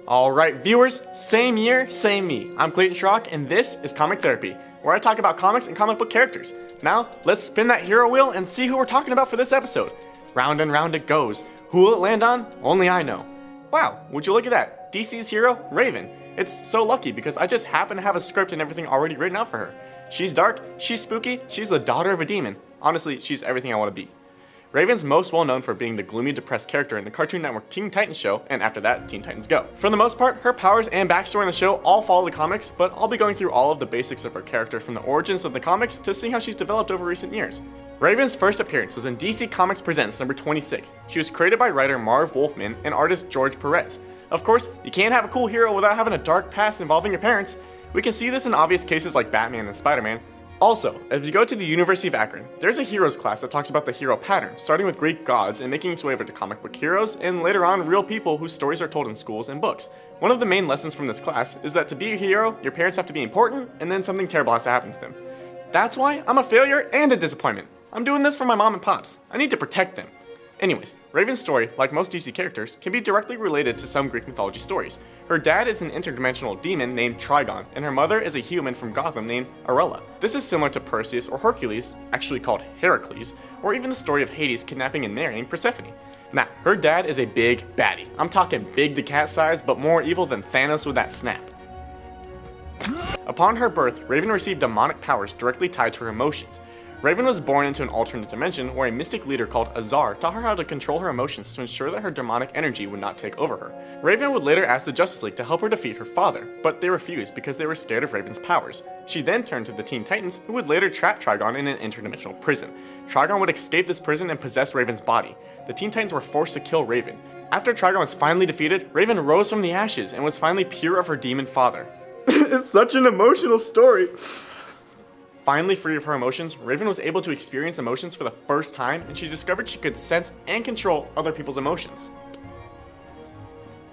Alright viewers, same year, same me. I'm Clayton Schrock and this is Comic Therapy, where I talk about comics and comic book characters. Now, let's spin that hero wheel and see who we're talking about for this episode. Round and round it goes. Who will it land on? Only I know. Wow, would you look at that? DC's hero, Raven. It's so lucky because I just happen to have a script and everything already written out for her. She's dark, she's spooky, she's the daughter of a demon. Honestly, she's everything I want to be. Raven's most well known for being the gloomy, depressed character in the Cartoon Network Teen Titans show, and after that, Teen Titans Go. For the most part, her powers and backstory in the show all follow the comics, but I'll be going through all of the basics of her character from the origins of the comics to seeing how she's developed over recent years. Raven's first appearance was in DC Comics Presents number 26. She was created by writer Marv Wolfman and artist George Perez. Of course, you can't have a cool hero without having a dark past involving your parents. We can see this in obvious cases like Batman and Spider-Man. Also, if you go to the University of Akron, there's a heroes class that talks about the hero pattern, starting with Greek gods and making its way over to comic book heroes, and later on real people whose stories are told in schools and books. One of the main lessons from this class is that to be a hero, your parents have to be important, and then something terrible has to happen to them. That's why I'm a failure and a disappointment. I'm doing this for my mom and pops. I need to protect them. Anyways, Raven's story, like most DC characters, can be directly related to some Greek mythology stories. Her dad is an interdimensional demon named Trigon, and her mother is a human from Gotham named Arella. This is similar to Perseus or Hercules, actually called Heracles, or even the story of Hades kidnapping and marrying Persephone. Now, her dad is a big baddie. I'm talking big the cat size, but more evil than Thanos with that snap. Upon her birth, Raven received demonic powers directly tied to her emotions. Raven was born into an alternate dimension where a mystic leader called Azar taught her how to control her emotions to ensure that her demonic energy would not take over her. Raven would later ask the Justice League to help her defeat her father, but they refused because they were scared of Raven's powers. She then turned to the Teen Titans, who would later trap Trigon in an interdimensional prison. Trigon would escape this prison and possess Raven's body. The Teen Titans were forced to kill Raven. After Trigon was finally defeated, Raven rose from the ashes and was finally pure of her demon father. It's such an emotional story. Finally free of her emotions, Raven was able to experience emotions for the first time, and she discovered she could sense and control other people's emotions.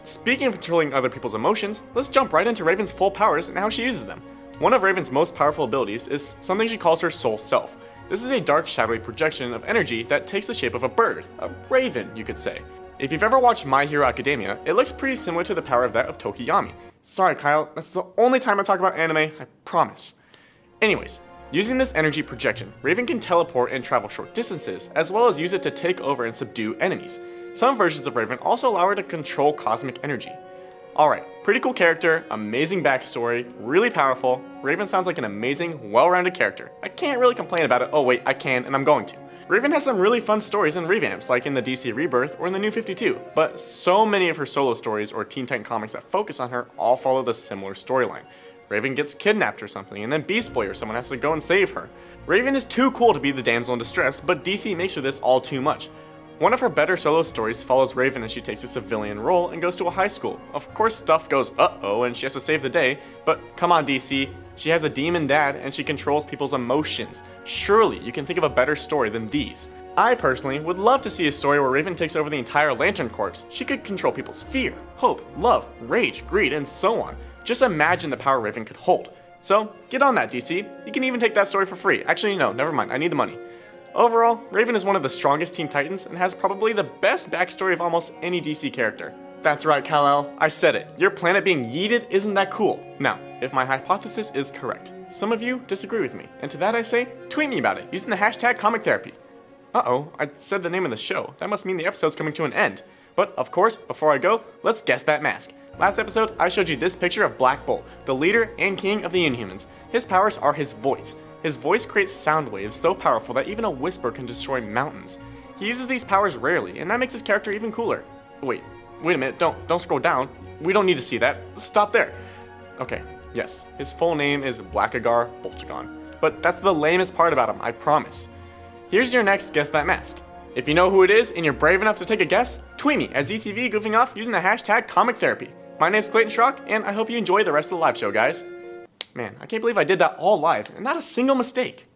Speaking of controlling other people's emotions, let's jump right into Raven's full powers and how she uses them. One of Raven's most powerful abilities is something she calls her soul self. This is a dark, shadowy projection of energy that takes the shape of a bird, a raven, you could say. If you've ever watched My Hero Academia, it looks pretty similar to the power of that of Tokiyami. Sorry Kyle, that's the only time I talk about anime, I promise. Anyways, using this energy projection, Raven can teleport and travel short distances, as well as use it to take over and subdue enemies. Some versions of Raven also allow her to control cosmic energy. Alright, pretty cool character, amazing backstory, really powerful. Raven sounds like an amazing, well-rounded character. I can't really complain about it. Oh wait, I can and I'm going to. Raven has some really fun stories and revamps, like in the DC Rebirth or in the New 52, but so many of her solo stories or Teen Titan comics that focus on her all follow the similar storyline. Raven gets kidnapped or something, and then Beast Boy or someone has to go and save her. Raven is too cool to be the damsel in distress, but DC makes her this all too much. One of her better solo stories follows Raven as she takes a civilian role and goes to a high school. Of course stuff goes uh-oh and she has to save the day, but come on DC, she has a demon dad and she controls people's emotions. Surely you can think of a better story than these. I personally would love to see a story where Raven takes over the entire Lantern Corps. She could control people's fear, hope, love, rage, greed, and so on. Just imagine the power Raven could hold. So, get on that DC. You can even take that story for free. Actually, no, never mind, I need the money. Overall, Raven is one of the strongest Teen Titans and has probably the best backstory of almost any DC character. That's right, Kal-El, I said it. Your planet being yeeted isn't that cool. Now, if my hypothesis is correct, some of you disagree with me, and to that I say, tweet me about it using the hashtag ComicTherapy. Uh-oh, I said the name of the show. That must mean the episode's coming to an end. But, of course, before I go, let's guess that mask. Last episode, I showed you this picture of Black Bolt, the leader and king of the Inhumans. His powers are his voice. His voice creates sound waves so powerful that even a whisper can destroy mountains. He uses these powers rarely, and that makes his character even cooler. Wait a minute, don't scroll down. We don't need to see that. Stop there. Okay, yes, his full name is Blackagar Boltagon. But that's the lamest part about him, I promise. Here's your next Guess That Mask. If you know who it is and you're brave enough to take a guess, tweet me at ZTV Goofing Off using the hashtag ComicTherapy. My name's Clayton Schrock, and I hope you enjoy the rest of the live show, guys. Man, I can't believe I did that all live, and not a single mistake.